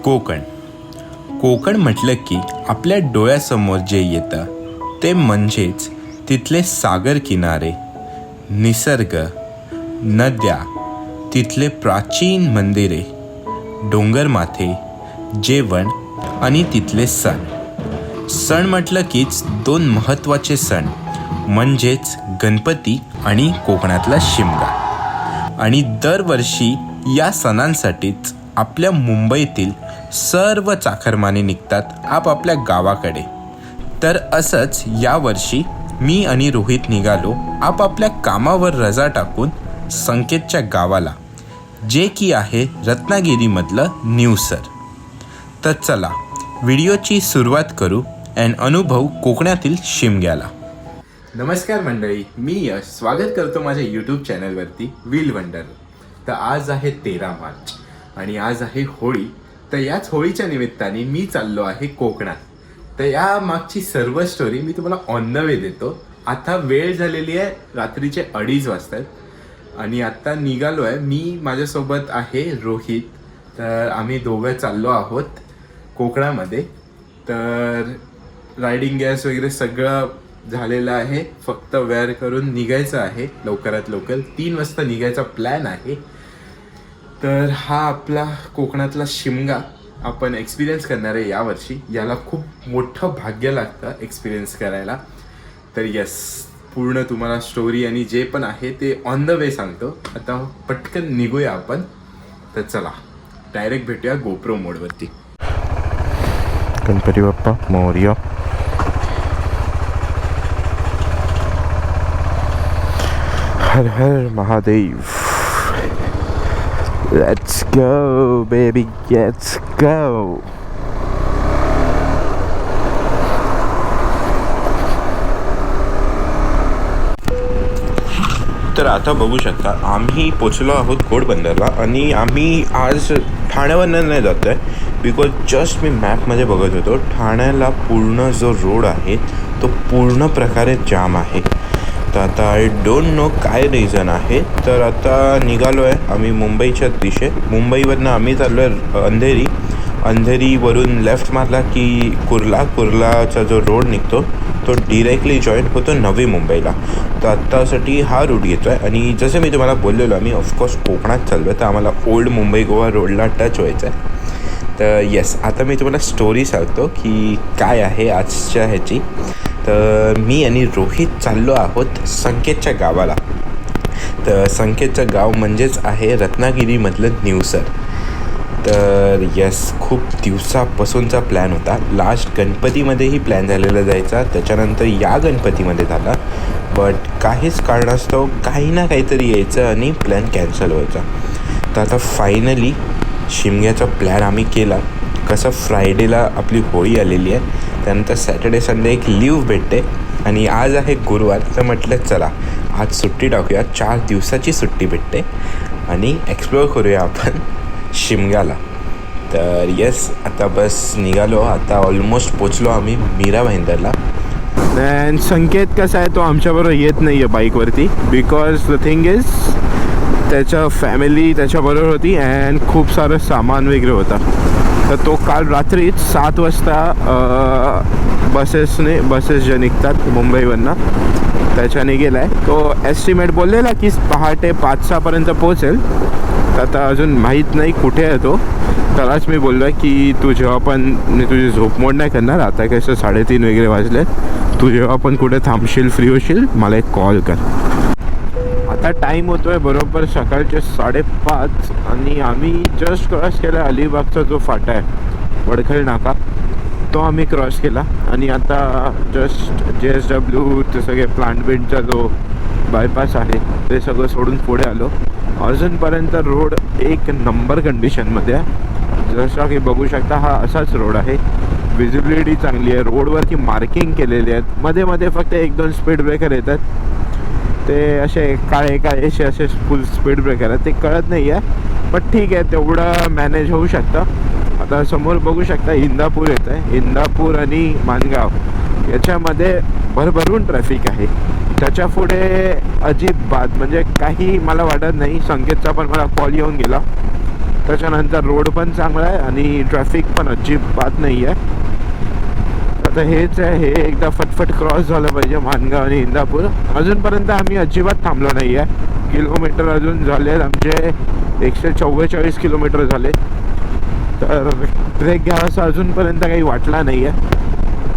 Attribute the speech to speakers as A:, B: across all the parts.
A: कोकण. कोकण म्हटलं की आपल्या डोळ्यासमोर जे येतं ते म्हणजेच तिथले सागर किनारे, निसर्ग, नद्या, तिथले प्राचीन मंदिरे, डोंगरमाथे, जेवण आणि तिथले सण. सण म्हटलं कीच दोन महत्त्वाचे सण म्हणजेच गणपती आणि कोकणातला शिमगा. आणि दरवर्षी या सणांसाठीच आपल्या मुंबईतील सर्व चाकरमानी निघतात आपापल्या गावाकडे. तर असंच यावर्षी मी आणि रोहित निघालो आपापल्या कामावर रजा टाकून संकेतच्या गावाला, जे की आहे रत्नागिरीमधलं न्यूसर. तर चला व्हिडिओची सुरुवात करू अँड अनुभव कोकणातील शिमग्याला. नमस्कार मंडळी, मी यश स्वागत करतो माझ्या यूट्यूब चॅनलवरती व्हील वंडर. तर आज आहे 13 मार्च आणि आज आहे होळी. तर याच होळीच्या निमित्ताने मी चाललो आहे कोकणात. तर या मागची सर्व स्टोरी मी तुम्हाला ऑन द वे देतो. आता वेळ झालेली आहे, रात्रीचे 2:30 वाजतात आणि आत्ता निघालो आहे. मी माझ्यासोबत आहे रोहित. तर आम्ही दोघं चाललो आहोत कोकणामध्ये. तर रायडिंग गॅस वगैरे सगळं झालेलं आहे, फक्त वेअर करून निघायचं आहे लवकरात लवकर. 3 वाजता निघायचा प्लॅन आहे. तर हा आपला कोकणातला शिमगा आपण एक्सपिरियन्स करणार आहे यावर्षी. याला खूप मोठं भाग्य लागतं एक्सपिरियन्स करायला. तर यस, पूर्ण तुम्हाला स्टोरी आणि जे पण आहे ते ऑन द वे सांगतो. आता पटकन निघूया आपण. तर चला डायरेक्ट भेटूया गोप्रो मोडवरती.
B: गणपती बाप्पा मोरया. हर हर Mahadev. Let's go baby, let's go.
A: तर आता बघू शकता आम्ही पोचलो आहोत घोडबंदरला आणि आम्ही आज ठाण्यावरनं नाही जात आहे, बिकॉज जस्ट मी मॅपमध्ये बघत होतो ठाण्याला पूर्ण जो रोड आहे तो पूर्ण प्रकारे जाम आहे. तर आता आय डोंट नो काय रिझन आहे. तर आता निघालो आहे आम्ही मुंबईच्या दिशेत. मुंबईवरनं आम्ही चाललो आहे अंधेरी. अंधेरीवरून लेफ्ट मारला की कुर्लाचा जो रोड निघतो तो डिरेक्टली जॉईन होतो नवी मुंबईला. तर आत्तासाठी हा रूट घेतो आहे. आणि जसं मी तुम्हाला बोललेलो आम्ही ऑफकोर्स कोकणात चाललो आहे, तर आम्हाला ओल्ड मुंबई गोवा रोडला टच व्हायचं आहे. तर येस, आता मी तुम्हाला स्टोरी सांगतो की काय आहे आजच्या ह्याची. तर मी आणि रोहित चाललो आहोत संकेतच्या गावाला. तर संकेतचं गाव म्हणजेच आहे रत्नागिरीमधलं न्यूसर. तर येस, खूप दिवसापासूनचा प्लॅन होता. लास्ट गणपतीमध्येही प्लॅन झालेला जायचा, त्याच्यानंतर या गणपतीमध्ये झाला. बट काहीच कारणास्तव काही ना काहीतरी यायचं आणि प्लॅन कॅन्सल व्हायचा. तर आता फायनली शिमग्याचा प्लॅन आम्ही केला. कसं फ्रायडेला आपली होळी आलेली आहे, त्यानंतर सॅटर्डे संडे एक लीव भेटते आणि आज आहे गुरुवार. तर म्हटलं चला आज सुट्टी टाकूया, 4 दिवसाची सुट्टी भेटते आणि एक्सप्लोअर करूया आपण शिमग्याला. तर येस, आता बस निघालो. आता ऑलमोस्ट पोचलो आम्ही मीरा भाईंदरला.
B: अँड संकेत कसा आहे, तो आमच्याबरोबर येत नाही आहे बाईकवरती, बिकॉज द थिंग इज त्याच्या फॅमिली त्याच्याबरोबर होती अँड खूप सारं सामान वगैरे होता. तर तो काल रात्रीच 7 वाजता बसेस जे निघतात मुंबईवरनं त्याच्याने गेला आहे. तो एस्टिमेट बोललेला की पहाटे 5-6पर्यंत पोहोचेल. तर आता अजून माहीत नाही कुठे आहे तो. त्यालाच मी बोललो आहे की तू जेव्हा पण, मी तुझी झोपमोड नाही करणार, आता कसं 3:30 वगैरे वाजले, तू जेव्हा पण कुठे थांबशील, फ्री होशील, मला एक कॉल कर. आता टाईम होतो आहे बरोबर सकाळचे 5:30 आणि आम्ही जस्ट क्रॉस केला अलिबागचा जो फाटा आहे वडखल नाका, तो आम्ही क्रॉस केला. आणि आता जस्ट JSW ते सगळे प्लांट जो बायपास आहे ते सगळं सोडून पुढे आलो. अजूनपर्यंत रोड एक नंबर कंडिशनमध्ये आहे. जसं की बघू शकता हा असाच रोड आहे. विजिबिलिटी चांगली आहे. रोडवरती मार्किंग केलेली आहेत. मध्ये मध्ये फक्त 1-2 स्पीड ब्रेकर येतात, ते असे काळे असे फुल स्पीड ब्रेकर आहेत, ते कळत नाही आहे. पण ठीक आहे, तेवढं मॅनेज होऊ शकतं. आता समोर बघू शकता इंदापूर येत आहे. इंदापूर आणि माणगाव याच्यामध्ये भरभरून ट्रॅफिक आहे. त्याच्या पुढे अजिबात म्हणजे काही मला वाटत नाही. संकेतचा पण मला कॉल येऊन गेला त्याच्यानंतर रोड पण चांगला आहे आणि ट्रॅफिक पण अजिबात नाही आहे. आता हेच आहे, हे एकदा फटफट क्रॉस झालं पाहिजे माणगाव आणि इंदापूर. अजूनपर्यंत आम्ही अजिबात थांबलो नाही आहे. किलोमीटर अजून झाले आमचे 144 किलोमीटर झाले. तर ब्रेक घ्यावासा अजूनपर्यंत काही वाटला नाही आहे.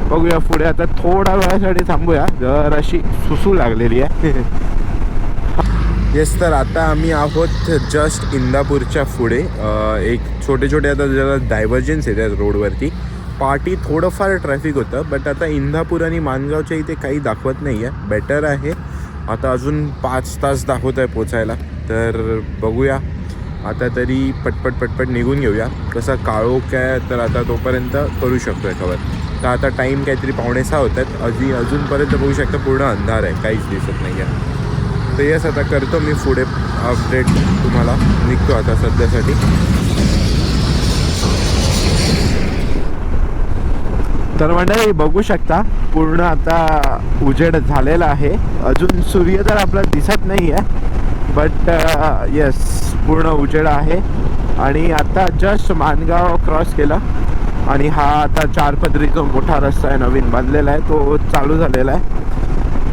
B: बघूया पुढे, आता थोडा वेळासाठी थांबूया, जर अशी सुसू लागलेली आहे.
A: येस, तर आता आम्ही आहोत जस्ट इंदापूरच्या पुढे. एक छोटे छोटे आता जरा डायव्हर्जन्स येतात रोडवरती. पार्टी थोडंफार ट्रॅफिक होतं, बट आता इंदापूर आणि माणगावच्या इथे काही दाखवत नाही आहे. बेटर आहे. आता अजून 5 तास दाखवत आहे पोचायला. तर बघूया, आता तरी पटपट निघून घेऊया. कसं काळोख आहे, तर आता तोपर्यंत करू शकतो आहे कवर. तर आता टाईम काहीतरी 5:45 होत आहेत. अजूनपर्यंत बघू शकता पूर्ण अंधार आहे, काहीच दिसत नाही आहे. तर येस, आता करतो मी पुढे अपडेट तुम्हाला. निघतो आता सध्यासाठी.
B: तर मंडळी बघू शकता पूर्ण आता उजेड झालेला आहे. अजून सूर्य तर आपला दिसत नाही आहे, बट येस पूर्ण उजेड आहे. आणि आता जस्ट माणगाव क्रॉस केला आणि हा आता 4 पदरी जो मोठा रस्ता आहे नवीन बांधलेला आहे तो चालू झालेला आहे.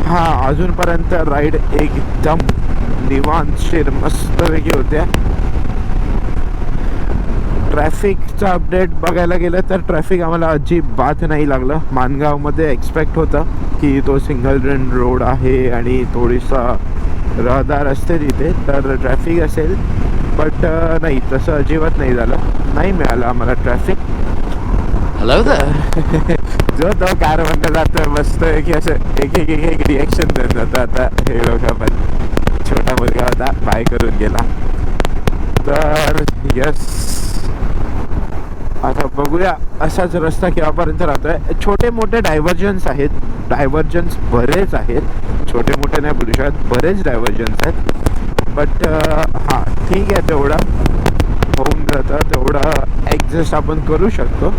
B: हा अजूनपर्यंत राईड एकदम निवांतशीर मस्तपैकी होत्या. ट्रॅफिकचा अपडेट बघायला गेलं तर ट्रॅफिक आम्हाला अजिबात नाही लागलं. माणगावमध्ये एक्सपेक्ट होतं की तो सिंगल लेन रोड आहे आणि थोडीसा रहदार असते तिथे, तर ट्रॅफिक असेल. बट नाही, तसं अजिबात नाही झालं. नाही मिळालं आम्हाला ट्रॅफिक. हॅलो तर जो तो कार म्हणलं जातं मस्त की असं एक रिॲक्शन देत जातं. आता हे लोक पण छोटा मुलगा होता, बाय करून गेला. तर यस, आता बघूया असाच रस्ता केव्हापर्यंत राहतोय. छोटे मोठे डायव्हर्जन्स आहेत, डायव्हर्जन्स बरेच आहेत. छोटे मोठे नाही बोलू शकत, बरेच डायव्हर्जन्स आहेत. बट हां ठीक आहे, तेवढं होऊन जातं, तेवढं ॲडजस्ट आपण करू शकतो.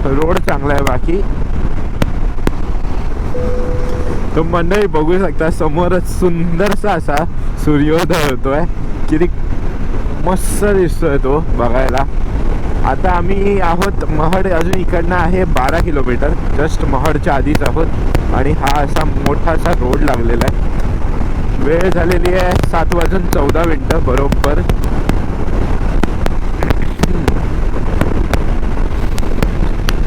B: रोड चांगला आहे बाकी. तो मंडळी बघू शकता समोरच सुंदरसा असा सूर्योदय होतोय. किती मस्त दिसतोय तो बघायला. आता आम्ही आहोत महड, अजून इकडनं आहे 12 किलोमीटर. जस्ट महडच्या आधीच आहोत आणि हा असा मोठासा रोड लागलेला आहे. वेळ झालेली आहे 7:14 बरोबर.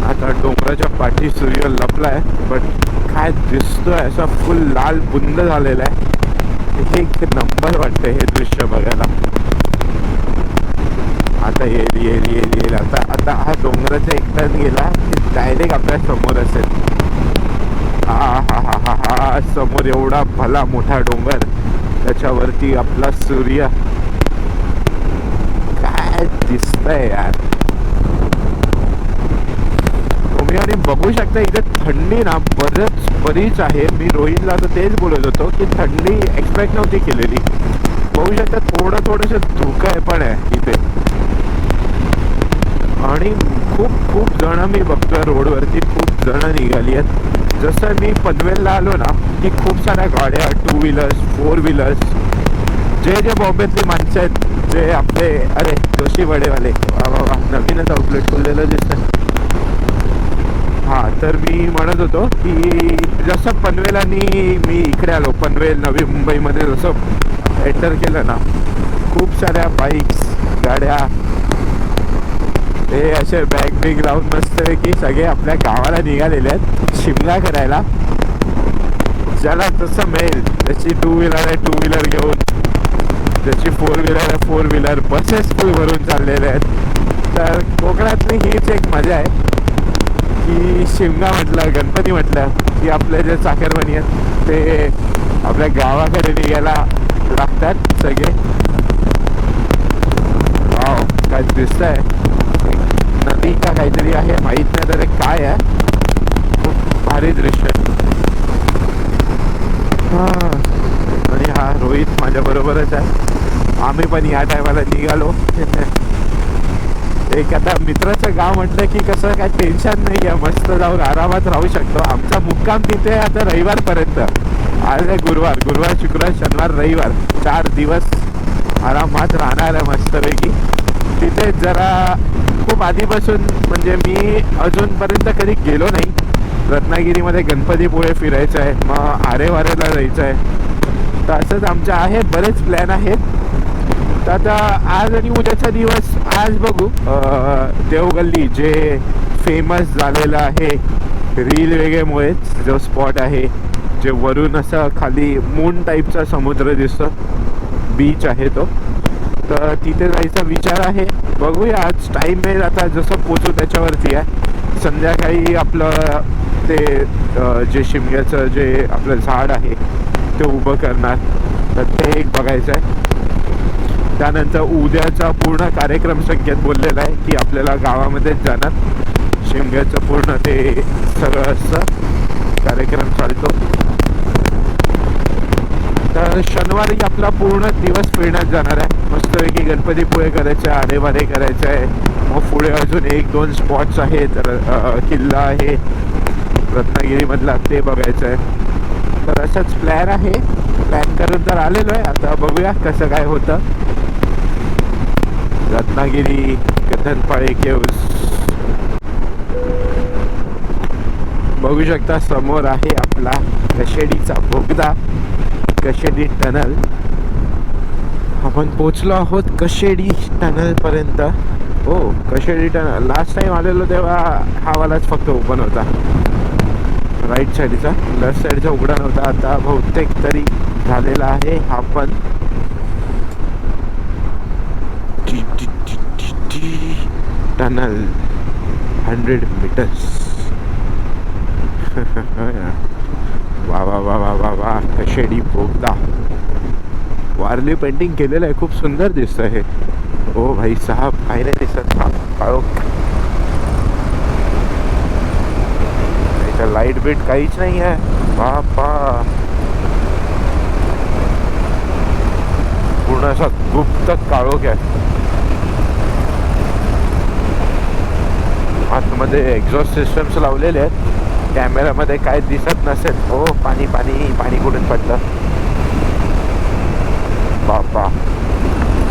B: आता डोंगराच्या पाठी सूर्य लपलाय, बट काय दिसतोय असा फुल लाल बुंद झालेला आहे. एक नंबर वाटतंय हे दृश्य बघायला. आता येईल आता हा डोंगराचा एक टर्न गेला की डायरेक्ट आपल्या समोर असेल. हा समोर एवढा भला मोठा डोंगर, त्याच्यावरती आपला सूर्य. काय दिसतंय यार. तुम्ही आणि बघू शकता इथे थंडी ना बरीच आहे. मी रोहितला तर तेच बोलत होतो की थंडी एक्सपेक्ट नव्हती केलेली. बघू शकता थोडंसं धुकं पण आहे इथे. आणि खूप जण मी बघतोय रोडवरती, खूप जण निघाली आहेत. जसं मी पनवेलला आलो ना की खूप साऱ्या गाड्या, 2 व्हीलर्स 4 व्हीलर्स, जे बॉम्बेतली माणसं आहेत, जे आपले अरे जोशी वडेवाले, वा नवीनच आउटलेट खोललेलं दिसतं. हां, तर मी म्हणत होतो की जसं पनवेल आणि मी इकडे आलो, पनवेल नवी मुंबईमध्ये जसं एंटर केलं ना, खूप साऱ्या बाईक्स, गाड्या, ते असे बॅग लावून मस्तपैकी सगळे आपल्या गावाला निघालेले आहेत शिमला करायला. ज्याला तसं मिळेल, त्याची 2 व्हीलर आहे 2 व्हीलर घेऊन, त्याची 4 व्हीलर आहे 4 व्हीलर, बसेस फुल भरून चाललेले आहेत. तर कोकणातली हीच एक मजा आहे की शिमगा म्हटलं, गणपती म्हटलं की आपले जे चाकरमानी आहेत ते आपल्या गावाकडे निघायला लागतात सगळे. वाव, काय दिसतंय. नदी का काहीतरी आहे, माहीत नाही तर काय आहे. खूप भारी दृश्य. हां, आणि हा रोहित माझ्या बरोबरच आहे. आम्ही पण या टायमाला निघालो. एक आता मित्राचं गाव म्हटलं की कसं काय टेन्शन नाही आहे, मस्त जाऊन आरामात राहू शकतो. आमचा मुक्काम तिथे आता रविवारपर्यंत. आज आहे गुरुवार, शुक्रवार, शनिवार, रविवार 4 दिवस आरामात राहणार आहे मस्तपैकी. तिथे जरा खूप आधीपासून म्हणजे मी अजूनपर्यंत कधी गेलो नाही. रत्नागिरीमध्ये गणपतीपुळे फिरायचं आहे, मग आरेवारेला जायचं आहे. तर असंच आमच्या आहे, बरेच प्लॅन आहेत. तर आता आज आणि उद्याचा दिवस आज बघू. देवगल्ली जे फेमस झालेलं आहे रील वेगळेमुळेच, जो स्पॉट आहे जे वरून असं खाली मून टाईपचा समुद्र दिसतो, बीच आहे तो, तर तिथे जायचा विचार आहे. बघूया आज टाईम मिळेल, आता जसं पोचू त्याच्यावरती आहे. संध्याकाळी आपलं ते जे शिमग्याचं जे आपलं झाड आहे ते उभं करणार, तर ते एक बघायचं आहे. त्यानंतर उद्याचा पूर्ण कार्यक्रम संकेत बोललेला आहे की आपल्याला गावामध्येच जाणार. शिमग्याचं पूर्ण ते सगळं असं कार्यक्रम चालतो. तर शनिवारी आपला पूर्ण दिवस फिरण्यात जाणार आहे. मस्तपैकी गणपतीपुळे करायचं आहे, आरेवारे करायचं आहे. मग पुढे अजून 1-2 स्पॉट्स आहेत. किल्ला आहे रत्नागिरीमधला, ते बघायचं आहे. तर असंच प्लॅन आहे. प्लॅन करून तर आलेलो आहे, आता बघूया कसं काय होतं. रत्नागिरी कथनपाळे केव्स बघू शकता. समोर आहे आपला कशेडीचा बोगदा, कशेडी टनल. आपण पोचलो आहोत कशेडी टनल पर्यंत. हो, कशेडी टनल लास्ट टाइम आलेलो तेव्हा हा वालाच फक्त ओपन होता, राईट साईडचा. लेफ्ट साईडचा उघडा नव्हता. आता बहुतेक तरी झालेला आहे हा पण. Tunnel 100 metres. वा वा वा वा वा वा, कशेडी बोगदा. वारली पेंटिंग केलेलं आहे, खूप सुंदर दिसतं हे. ओ भाई साहब, काही नाही दिसत. लाईट बीट काहीच नाही आहे बापा. पूर्ण असा गुप्त काळोख आहे. आतमध्ये एक्झॉस्ट सिस्टम्स लावलेले आहेत, कॅमेरामध्ये काय दिसत नसेल. हो, पाणी पाणी पाणी कुठून पडलं बापा.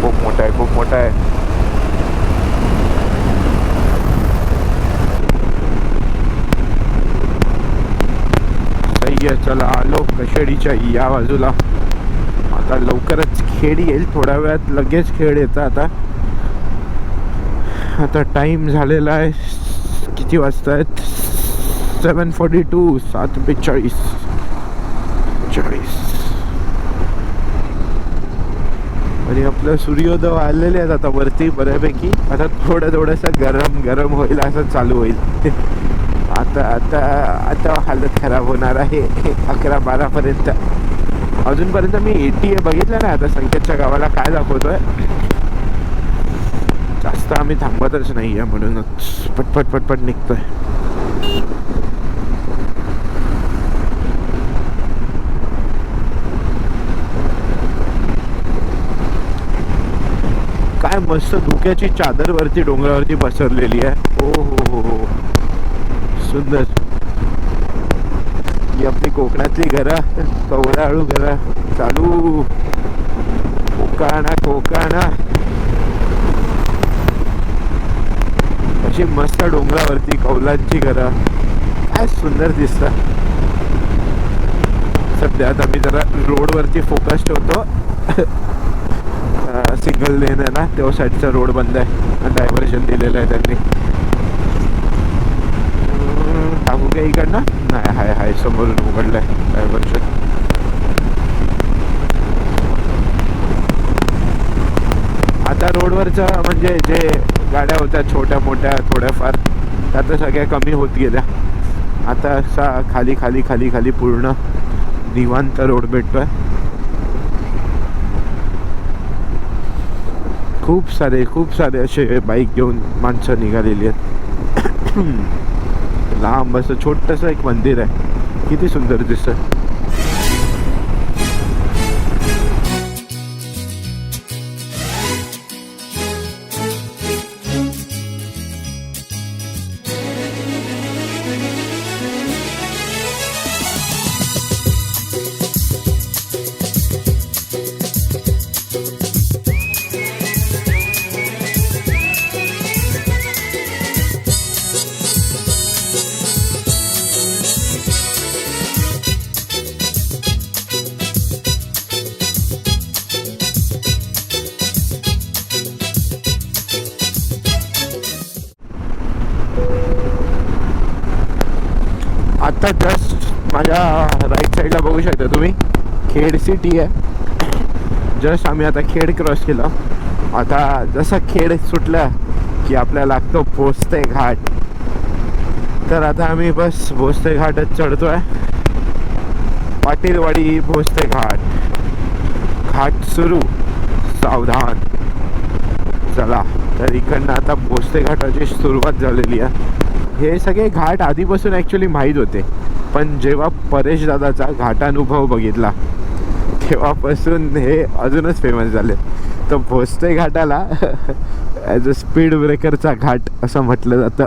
B: खूप मोठा आहे, खूप मोठा आहे. सही आहे. चला आलो कशेडीच्या या बाजूला. आता लवकरच खेड येईल, थोड्या वेळात लगेच खेड येतं. आता टाइम झालेला आहे, किती वाजता आहेत? 7:42, 7:42. आणि आपलं सूर्योदय आलेले आहेत आता वरती बऱ्यापैकी. आता थोडंसं गरम होईल, असं चालू होईल. आता हालत खराब होणार आहे 11-12 पर्यंत. अजूनपर्यंत मी ATA बघितलं नाही. आता संकेतच्या गावाला काय दाखवतोय, जास्त आम्ही थांबतच नाही आहे, म्हणूनच पटपट निघतोय. काय मस्त धुक्याची चादर वरती डोंगरावरती पसरलेली आहे. हो हो हो, सुंदर. ही आपली कोकणातली घरं, कवडाळू घरं. चालू कोकाणा अशी मस्त डोंगरावरती कौलांची घरं, काय सुंदर दिसतं. सध्या आता मी जरा रोडवरती फोकस्ड होतो. सिग्नल लेन आहे ना, तेव्हा साईडचा रोड बंद आहे, डायव्हर्जन दिलेलं आहे त्यांनी. टाकू का इकडनं? नाही, हाय समोरून उघडलं आहे डायव्हर्जन. आता रोडवरचं म्हणजे जे गाड्या होत्या छोट्या मोठ्या थोड्याफार, त्या सगळ्या कमी होत गेल्या. आता असा खाली पूर्ण निवांत रोड भेटतोय. खूप सारे असे बाईक घेऊन माणसं निघालेली आहेत. लांब असं छोटंसं एक मंदिर आहे, किती सुंदर दिसतं. आता जस्ट माझ्या राईट साईडला बघू शकता तुम्ही खेड सिटी आहे. जस्ट आम्ही आता खेड क्रॉस केलं. आता जसं खेड सुटलं की आपल्याला लागतो भोसते घाट. तर आता आम्ही बस भोसते घाटच चढतोय. पाटीलवाडी भोसते घाट. घाट सुरू, सावधान. चला, तर इकडनं आता भोसते घाटाची सुरुवात झालेली आहे. हे सगळे घाट आधीपासून ॲक्च्युली माहीत होते, पण जेव्हा परेश दादाचा घाटानुभव बघितला तेव्हापासून हे अजूनच फेमस झाले. तर भोसते घाटाला ॲज अ स्पीड ब्रेकरचा घाट असं म्हटलं जातं.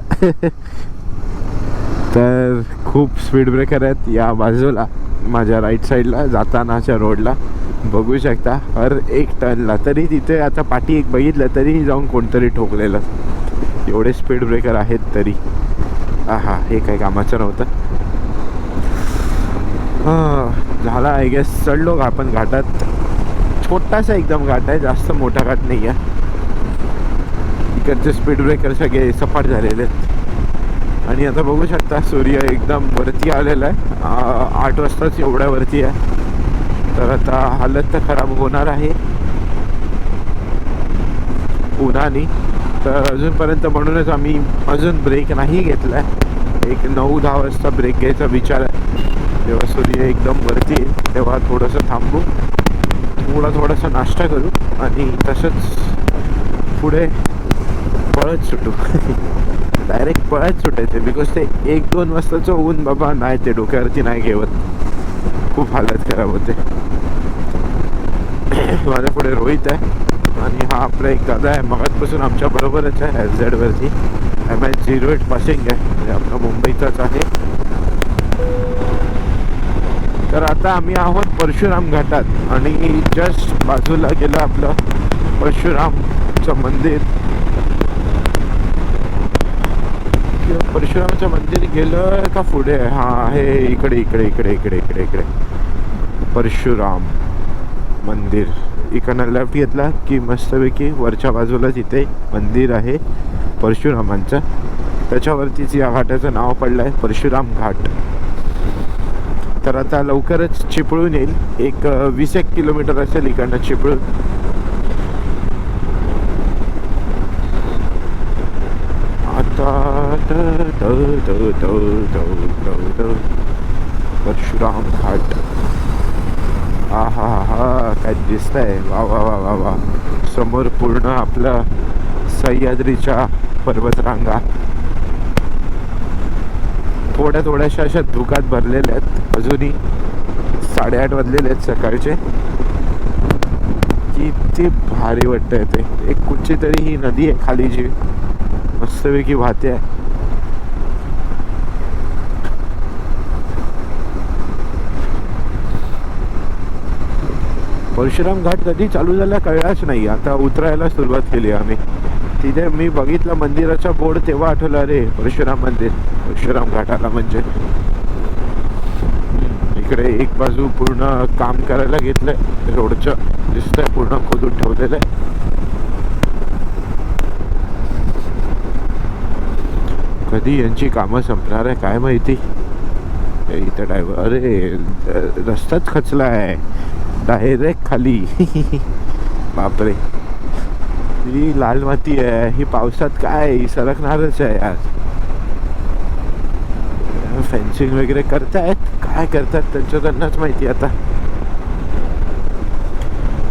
B: तर खूप स्पीड ब्रेकर आहेत या बाजूला. माझ्या राईट साईडला जातानाच्या रोडला बघू शकता हर एक टर्नला. तरी तिथे आता पाठी एक बघितलं तरी जाऊन कोणतरी ठोकलेलं. एवढे स्पीड ब्रेकर आहेत तरी. हा, हे काही कामाचं नव्हतं. झाला आय गेस. चढलो आपण घाटात. छोटासा एकदम घाट आहे, जास्त मोठा घाट नाही आहे. इकडचे स्पीड ब्रेकर सगळे सपाट झालेले आहेत. आणि आता बघू शकता सूर्य एकदम वरती आलेला आहे. 8 वाजताच एवढ्या वरती आहे. तर आता हालत तर खराब होणार आहे उन्हाने. तर अजूनपर्यंत म्हणूनच आम्ही अजून ब्रेक नाही घेतला आहे. एक 9-10 वाजता ब्रेक घ्यायचा विचार आहे. जेव्हा सूर्य एकदम वरती येईल तेव्हा थोडंसं थांबू, थोडासा नाश्ता करू आणि तसंच पुढे पळत सुटू. डायरेक्ट पळत सुटायचे. बिकॉज ते 1-2 वाजताचं ऊन बाबा नाही, ते डोक्यावरती नाही घेवत. खूप हालत खराब होते. माझ्या पुढे रोहित आहे आणि हा आपला एक दादा आहे, मगाचपासून आमच्या बरोबरच आहे. SZ वरती MH08 पासिंग आहे, म्हणजे आपला मुंबईचाच आहे. तर आता आम्ही आहोत परशुराम घाटात आणि जस्ट बाजूला गेलं आपलं परशुरामचं मंदिर. परशुरामचं मंदिर गेलं का पुढे? हां, हे इकडे इकडे इकडे इकडे इकडे इकडे परशुराम मंदिर. इकडनं लेफ्ट घेतला की मस्तपैकी वरच्या बाजूला तिथे मंदिर आहे परशुरामांचं. त्याच्यावरतीच या घाटाचं नाव पडलं आहे परशुराम घाट. तर आता लवकरच चिपळूण येईल. एक 20 किलोमीटर असेल इकडनं चिपळूण. परशुराम घाट. हा काय दिसतंय. वा वा वा वा वा. समोर पूर्ण आपलं सह्याद्रीच्या पर्वतरांगा थोड्याशा अशा धुकात भरलेल्या आहेत. अजूनही 8:30 वाजलेले आहेत सकाळचे. किती भारी वाटतंय ते. एक कुठची तरी ही नदी आहे खाली जी मस्तपैकी वाहते आहे. परशुराम घाट कधी चालू झाला कळलाच नाही. आता उतरायला सुरुवात केली आम्ही. तिथे मी बघितलं मंदिराचा बोर्ड तेव्हा आठवलं, अरे परशुराम मंदिर परशुराम घाटाला. म्हणजे इकडे एक बाजू पूर्ण काम करायला घेतलंय रोडचं, दिसतंय पूर्ण खोदून ठेवलेलं आहे. कधी यांची कामं संपणार आहे काय माहिती. इथं ड्रायव्हर, अरे रस्ताच खचला आहे डायरेक्ट खाली. बापरे, ही लाल माती आहे. ही पावसात काय सरकणारच आहे यार. फेन्सिंग वगैरे करतायत, काय करतात त्यांच्याकडनंच माहिती. आता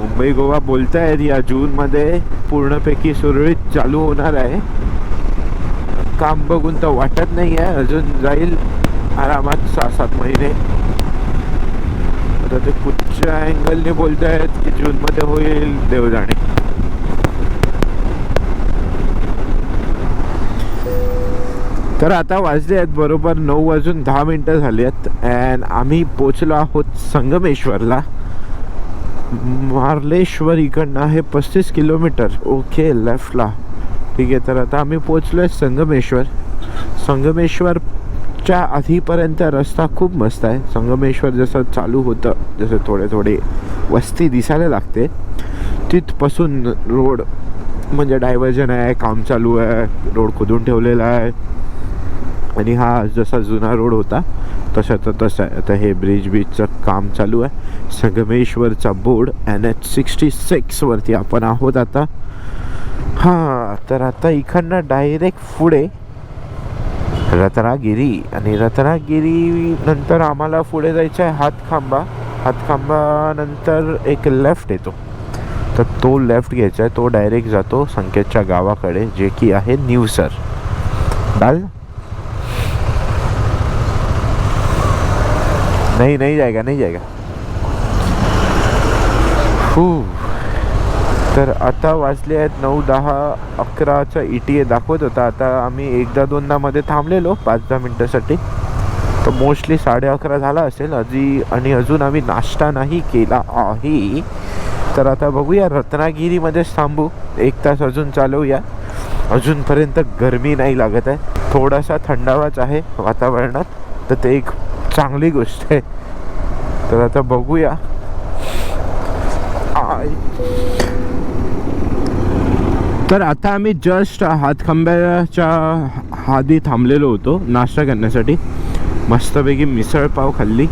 B: मुंबई गोवा बोलतायत या जूनमध्ये पूर्णपैकी सुरळीत चालू होणार आहे. काम बघून तर वाटत नाही आहे. अजून जाईल आरामात 6-7 महिने. आता ते कुठच्या अँगलने बोलतायत की जूनमध्ये होईल देव जाणे. तर आता वाजले आहेत बरोबर 9:10 झाले आहेत. अँड आम्ही पोचलो आहोत संगमेश्वरला. मार्लेश्वर इकडनं आहे 35 किलोमीटर. ओके, लेफ्टला. ठीक आहे, तर आता आम्ही पोचलो आहे संगमेश्वर. संगमेश्वरच्या आधीपर्यंत रस्ता खूप मस्त आहे. संगमेश्वर जसं चालू होतं, जसं थोडे वस्ती दिसायला लागते, तिथपासून रोड म्हणजे डायव्हर्जन आहे, काम चालू आहे, रोड खोदून ठेवलेला आहे. आणि हा जसा जुना रोड होता तसाचा तसा आहे. आता हे ब्रिजचं काम चालू आहे. संगमेश्वरचा बोर्ड NH66 वरती आपण आहोत आता. हां, तर आता इकडनं डायरेक्ट पुढे रत्नागिरी, आणि रत्नागिरी नंतर आम्हाला पुढे जायचं आहे हातखांबा. हातखांबा नंतर एक लेफ्ट येतो, तर तो लेफ्ट घ्यायचा आहे. तो डायरेक्ट जातो संकेतच्या गावाकडे, जे की आहे निवसर. डाल नहीं जाएगा. तर आता वाजले आहेत 9, 10, 11चा ETA दाखवत होता. आता आम्ही एकदा दोनदा मध्ये थांबलेलो 5-10 मिनटासाठी, तर मोस्टली 11:30 झाला असेल आणि अजून आम्ही नाश्ता नाही केला आहे. तर आता बघूया, रत्नागिरीमध्येच थांबू, 1 तास अजून चालवूया. अजूनपर्यंत गरमी नाही लागत आहे, थोडासा थंडावाच आहे वातावरणात, तर ते एक चांगली गोष्ट आहे. तर आता बघूया. तर आता आम्ही जस्ट हातखांब्याच्या आधी थांबलेलो होतो नाश्ता करण्यासाठी. मस्तपैकी मिसळपाव खाल्ली.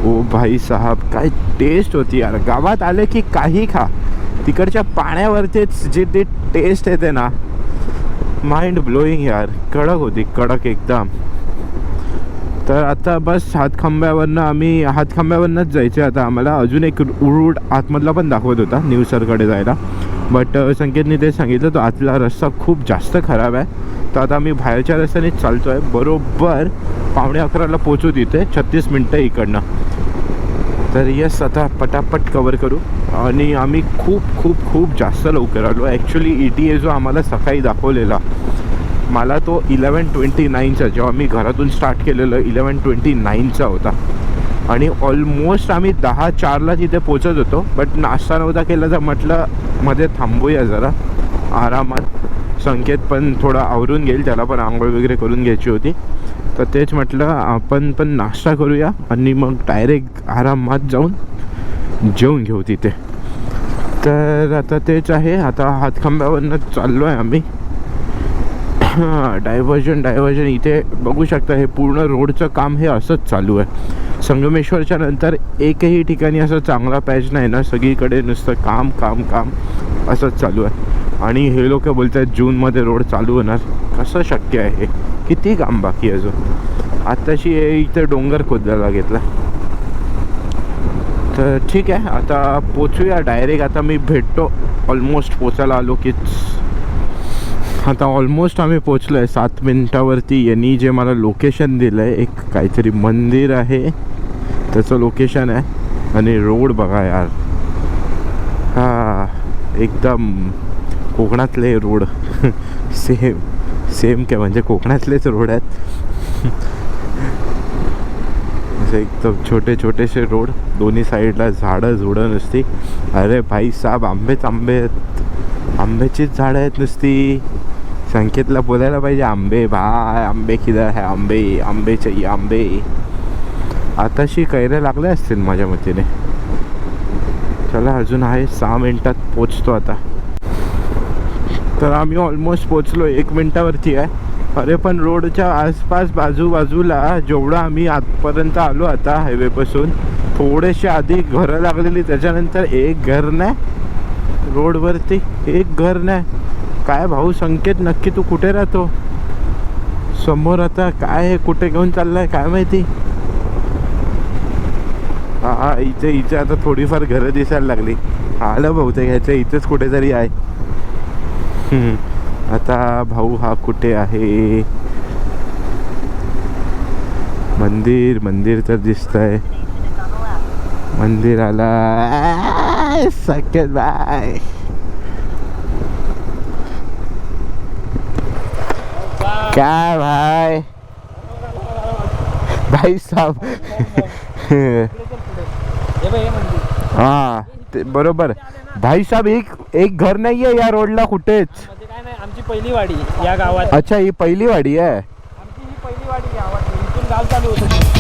B: ओ भाई साहब, काय टेस्ट होती यार. गावात आले की काही खा, तिकडच्या पाण्यावरतीच जे ते टेस्ट येते ना, माइंड ब्लोईंग यार. कडक होती, कडक एकदम. तर आता बस हातखांब्यावरनंच जायचं आता आम्हाला. अजून एक रूट आतमधला पण दाखवत होता निवसरकडे जायला, बट संकेतने ते सांगितलं तो आतला रस्ता खूप जास्त खराब आहे. तर आता आम्ही बाहेरच्या रस्त्यानेच चालतो आहे. बरोबर 11:15ला पोचू तिथे, 36 मिनटं इकडनं. तर यस, आता पटापट कवर करू. आणि आम्ही खूप जास्त लवकर आलो. ॲक्च्युली ETA जो आम्हाला सकाळी दाखवलेला, मला तो 11:29चा, जेव्हा मी घरातून स्टार्ट केलेलं 11:29चा होता. आणि ऑलमोस्ट आम्ही 10:04ला तिथे पोचत होतो. बट नाश्ता नव्हता केला, तर म्हटलं मध्ये थांबूया जरा आरामात. संकेत पण थोडा आवरून घेईल, त्याला पण आंघोळ वगैरे करून घ्यायची होती. तर तेच म्हटलं आपण पण नाश्ता करूया आणि मग डायरेक्ट आरामात जाऊन जेवून घेऊ तिथे. तर आता तेच आहे. आता हातखांब्यावरनं चाललो आहे आम्ही. डायव्हर्जन इथे बघू शकता. हे पूर्ण रोडचं काम हे असंच चालू आहे. संगमेश्वरच्या नंतर एकही ठिकाणी असं चांगला पॅच नाही ना, सगळीकडे नुसतं काम असंच चालू आहे. आणि हे लोक बोलत आहेत जूनमध्ये रोड चालू होणार. कसं शक्य आहे? किती काम बाकी आहे अजून. आत्ताशी इथे डोंगर खोदायला घेतला. तर ठीक आहे, आता पोचूया डायरेक्ट. आता मी भेटतो, ऑलमोस्ट पोचायला आलो कीच. आता ऑलमोस्ट आम्ही पोचलो आहे 7 मिनटावरती. यांनी जे मला लोकेशन दिलं आहे, एक काहीतरी मंदिर आहे त्याचं लोकेशन आहे. आणि रोड बघा यार, हा एकदम कोकणातले रोड. सेम काय म्हणजे कोकणातलेच रोड आहेत. असे एकदम छोटेसे रोड, दोन्ही साईडला झाडं झुडं नुसती. अरे भाई साहब, आंबे आहेत, आंब्याचीच झाडं आहेत नुसती. संकेतला बोलायला पाहिजे, आंबे भाई, आंबे किधर है, आंबे चाहिए आंबे. आताशी कैऱ्या लागल्या असतील माझ्या मतीने. चला, अजून आहे 6 मिनटात पोचतो आता. तर आम्ही ऑलमोस्ट पोचलो, 1 मिनटावरती आहे. अरे पण रोडच्या आसपास बाजूला जेवढं आम्ही आतपर्यंत आलो आता हायवेपासून, थोडेसे आधी घरं लागलेली, त्याच्यानंतर एक घर नाही रोडवरती, एक घर नाही. काय भाऊ संकेत, नक्की तू कुठे राहतो? समोर आता काय आहे, कुठे घेऊन चाललाय काय माहिती. हा, इथे आता थोडीफार घरं दिसायला लागली. आलं बहुतेक ह्याच्या इथेच कुठेतरी आहे. आता भाऊ हा कुठे आहे? मंदिर तर दिसतंय. मंदिर आला. संकेत बाय, क्या भाई साहब. हाँ बरोबर भाई साहब, एक घर नाही आहे या रोडला कुठेच.
C: काय नाही, आमची पहिली वाडी या गावात.
B: अच्छा, ही पहिली वाडी आहे.
C: आमची ही पहिली वाडी गावात. इथून गाव चालू होतं.